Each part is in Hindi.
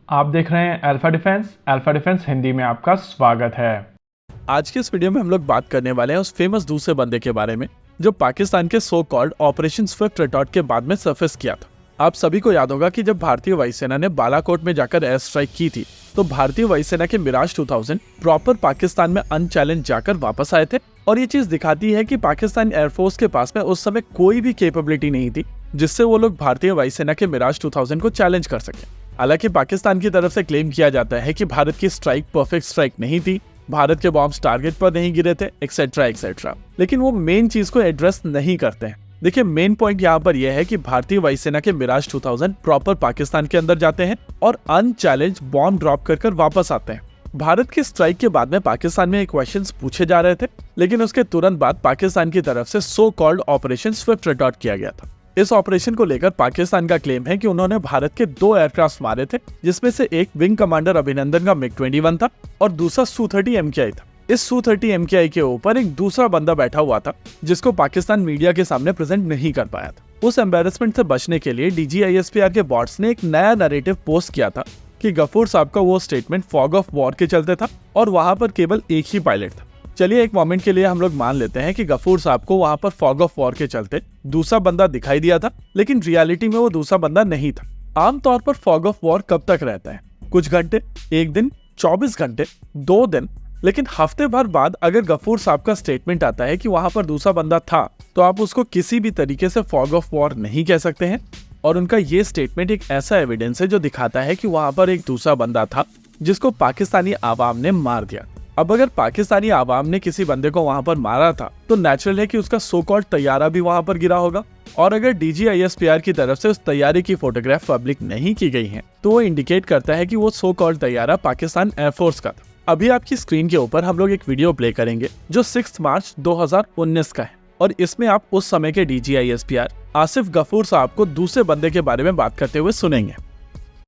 आप देख रहे हैं अल्फा डिफेंस हिंदी में आपका स्वागत है। आज के इस वीडियो में हम लोग बात करने वाले हैं उस फेमस दूसरे बंदे के बारे में जो पाकिस्तान के so called operation Swift retort के बाद में सरफेस किया था। आप सभी को याद होगा कि जब भारतीय वायुसेना ने बालाकोट में जाकर एयर स्ट्राइक की थी तो भारतीय वायुसेना के मिराज 2000 प्रॉपर पाकिस्तान में अनचैलेंज जाकर वापस आए थे। और ये चीज दिखाती है कि पाकिस्तान एयरफोर्स के पास में उस समय कोई भी कैपेबिलिटी नहीं थी जिससे वो लोग भारतीय वायुसेना के मिराज 2000 को चैलेंज कर सके। हालांकि पाकिस्तान की तरफ से क्लेम किया जाता है कि भारत की स्ट्राइक परफेक्ट स्ट्राइक नहीं थी, भारत के बॉम्ब्स टारगेट पर नहीं गिरे थे, एक्सेट्रा एक्सेट्रा, लेकिन वो मेन चीज को एड्रेस नहीं करते हैं। देखिए, मेन पॉइंट यहाँ पर यह है कि भारतीय वायुसेना के मिराज 2000 प्रॉपर पाकिस्तान के अंदर जाते हैं और अनचैलेंज बॉम्ब ड्रॉप कर वापस आते हैं। भारत की स्ट्राइक के बाद में पाकिस्तान में क्वेश्चंस पूछे जा रहे थे, लेकिन उसके तुरंत बाद पाकिस्तान की तरफ से so called operation Swift retort किया गया था। इस ऑपरेशन को लेकर पाकिस्तान का क्लेम है कि उन्होंने भारत के 2 एयरक्राफ्ट मारे थे, जिसमें से एक विंग कमांडर अभिनंदन का MiG-21 था और दूसरा Su-30 MKI था। इस Su-30 MKI के ऊपर एक दूसरा बंदा बैठा हुआ था जिसको पाकिस्तान मीडिया के सामने प्रेजेंट नहीं कर पाया था। उस एम्बेरसमेंट से बचने के लिए DGISPR के बॉट्स ने एक नया नैरेटिव पोस्ट किया था कि गफूर साहब का वो स्टेटमेंट फॉग ऑफ वॉर के चलते था और वहां पर केवल एक ही पायलट था। चलिए एक मोमेंट के लिए हम लोग मान लेते हैं कि गफूर साहब को वहां पर फॉग ऑफ वॉर के चलते दूसरा बंदा दिखाई दिया था, लेकिन रियलिटी में वो दूसरा बंदा नहीं था। आमतौर पर फॉग ऑफ वॉर कब तक रहता है? कुछ घंटे, एक दिन, 24 घंटे, 2 दिन, लेकिन हफ्ते भर बाद अगर गफूर साहब का स्टेटमेंट आता है कि वहां पर दूसरा बंदा था तो आप उसको किसी भी तरीके से फॉग ऑफ वॉर नहीं कह सकते हैं। और उनका ये स्टेटमेंट एक ऐसा एविडेंस है जो दिखाता है कि वहां पर एक दूसरा बंदा था जिसको पाकिस्तानी आवाम ने मार दिया। अब अगर पाकिस्तानी आवाम ने किसी बंदे को वहां पर मारा था तो नेचुरल है कि उसका सो कॉल्ड तैयारा भी वहां पर गिरा होगा। और अगर DGISPR की तरफ से उस तैयारे की फोटोग्राफ पब्लिक नहीं की गई है तो वो इंडिकेट करता है कि वो सो कॉल्ड तैयारा पाकिस्तान एयरफोर्स का था। अभी आपकी स्क्रीन के ऊपर हम लोग एक वीडियो प्ले करेंगे जो 6 मार्च 2019 का है और इसमें आप उस समय के DGISPR आसिफ गफूर साहब को दूसरे बंदे के बारे में बात करते हुए सुनेंगे।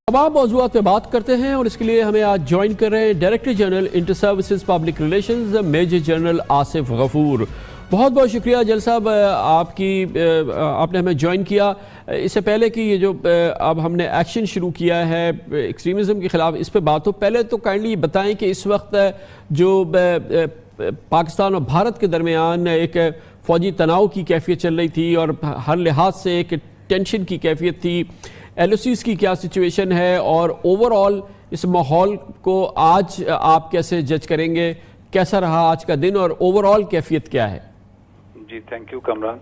तमाम मौज़ूआत पे बात करते हैं और इसके लिए हमें आज ज्वाइन कर रहे हैं director general inter services public relations major general Asif Ghafoor. बहुत बहुत शुक्रिया जल साहब आपने हमें ज्वाइन किया। इससे पहले कि ये जो अब हमने एक्शन शुरू किया है एक्सट्रीमिज़म के ख़िलाफ़, इस पर बात हो, पहले तो काइंडली बताएं कि इस वक्त जो पाकिस्तान और भारत के दरमियान एक फ़ौजी तनाव की कैफियत चल रही थी और हर लिहाज से एक टेंशन की कैफियत थी, LOCs की क्या सिचुएशन है और ओवरऑल इस माहौल को आज आप कैसे जज करेंगे? कैसा रहा आज का दिन और ओवरऑल कैफियत क्या है? जी, थैंक यू कमरान।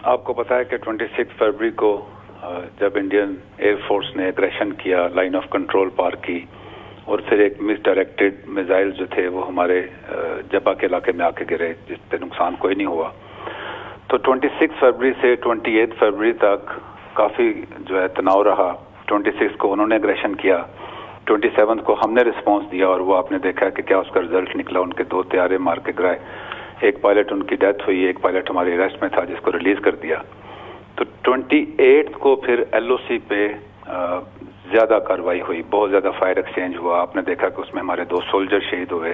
आपको पता है कि 26 फरवरी को जब इंडियन एयरफोर्स ने एग्रेशन किया, लाइन ऑफ कंट्रोल पार की और फिर एक मिसडायरेक्टेड मिसाइल जो थे वो हमारे जब्बा के इलाके में आके गिरे जिससे नुकसान कोई नहीं हुआ। तो 26 फरवरी से 28 फरवरी तक काफ़ी जो है तनाव रहा। 26 को उन्होंने एग्रेशन किया, 27 को हमने रिस्पांस दिया और वो आपने देखा कि क्या उसका रिजल्ट निकला। उनके 2 तैयारे मार के गिराए, एक पायलट उनकी डेथ हुई, एक पायलट हमारे अरेस्ट में था जिसको रिलीज कर दिया। तो 28 को फिर LOC पे ज़्यादा कार्रवाई हुई, बहुत ज़्यादा फायर एक्सचेंज हुआ। आपने देखा कि उसमें हमारे 2 सोल्जर शहीद हुए।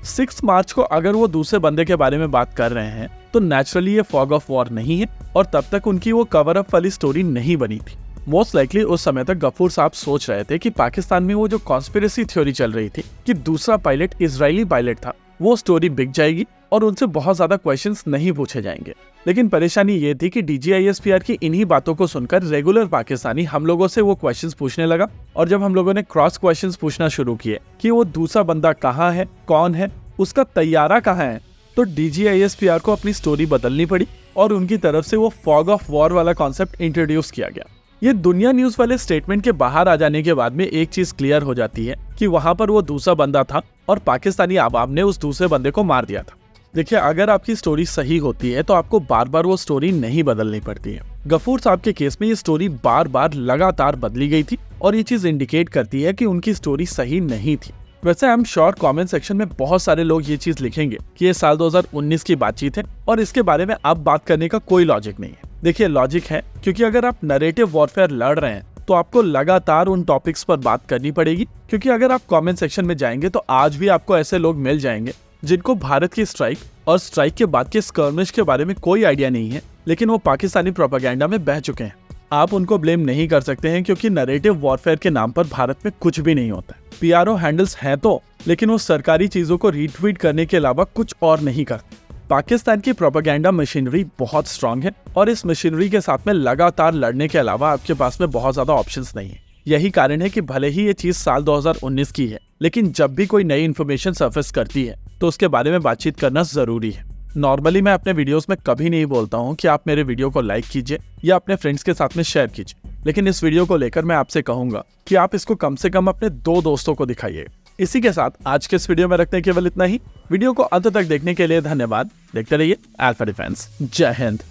6 मार्च को अगर वो दूसरे बंदे के बारे में बात कर रहे हैं तो नेचुरली ये फॉग ऑफ वॉर नहीं है और तब तक उनकी वो कवर अप वाली स्टोरी नहीं बनी थी। मोस्ट लाइकली उस समय तक गफूर साहब सोच रहे थे कि पाकिस्तान में वो जो कॉन्स्पिरेसी थ्योरी चल रही थी कि दूसरा पायलट इजरायली पायलट था, वो स्टोरी बिक जाएगी और उनसे बहुत ज्यादा क्वेश्चंस नहीं पूछे जाएंगे। लेकिन परेशानी ये थी कि DGISPR की इन्हीं बातों को सुनकर रेगुलर पाकिस्तानी हम लोगों से वो क्वेश्चंस पूछने लगा। और जब हम लोगों ने क्रॉस क्वेश्चंस पूछना शुरू किए कि वो दूसरा बंदा कहाँ है, कौन है, उसका तैयारा कहाँ है, तो DGISPR को अपनी स्टोरी बदलनी पड़ी और उनकी तरफ से वो फॉग ऑफ वॉर वाला कॉन्सेप्ट इंट्रोड्यूस किया गया। ये दुनिया न्यूज वाले स्टेटमेंट के बाहर आ जाने के बाद में एक चीज क्लियर हो जाती है कि वहां पर वो दूसरा बंदा था और पाकिस्तानी आवाम ने उस दूसरे बंदे को मार दिया था। देखिए, अगर आपकी स्टोरी सही होती है तो आपको बार बार वो स्टोरी नहीं बदलनी पड़ती है। गफूर साहब के केस में ये स्टोरी बार बार लगातार बदली गई थी और ये चीज इंडिकेट करती है कि उनकी स्टोरी सही नहीं थी। वैसे I am sure comment section में बहुत सारे लोग ये चीज लिखेंगे कि ये साल 2019 की बातचीत है और इसके बारे में अब बात करने का कोई लॉजिक नहीं है। देखिए, लॉजिक है क्योंकि अगर आप नैरेटिव वॉरफेयर लड़ रहे हैं तो आपको लगातार उन टॉपिक्स पर बात करनी पड़ेगी। क्योंकि अगर आप कमेंट सेक्शन में जाएंगे तो आज भी आपको ऐसे लोग मिल जाएंगे जिनको भारत की स्ट्राइक और स्ट्राइक के बाद के स्कर्मिश के बारे में कोई आइडिया नहीं है, लेकिन वो पाकिस्तानी प्रोपेगेंडा में बह चुके हैं। आप उनको ब्लेम नहीं कर सकते हैं क्योंकि नरेटिव वॉरफेयर के नाम पर भारत में कुछ भी नहीं होता। पीआरओ हैंडल्स हैं तो, लेकिन वो सरकारी चीजों को रीट्वीट करने के अलावा कुछ और नहीं करते। पाकिस्तान की प्रोपेगेंडा मशीनरी बहुत स्ट्रांग है और इस मशीनरी के साथ में लगातार लड़ने के अलावा आपके पास में बहुत ज्यादा ऑप्शंस नहीं है। यही कारण है कि भले ही ये चीज साल 2019 की है, लेकिन जब भी कोई नई इन्फॉर्मेशन सरफेस करती है तो उसके बारे में बातचीत करना जरूरी है। नॉर्मली मैं अपने वीडियोस में कभी नहीं बोलता हूँ कि आप मेरे वीडियो को लाइक कीजिए या अपने फ्रेंड्स के साथ में शेयर कीजिए, लेकिन इस वीडियो को लेकर मैं आपसे कहूंगा कि आप इसको कम से कम अपने 2 दोस्तों को दिखाइए। इसी के साथ आज के इस वीडियो में रखते हैं केवल इतना ही। वीडियो को अंत तक देखने के लिए धन्यवाद। देखते रहिए अल्फा डिफेंस। जय हिंद।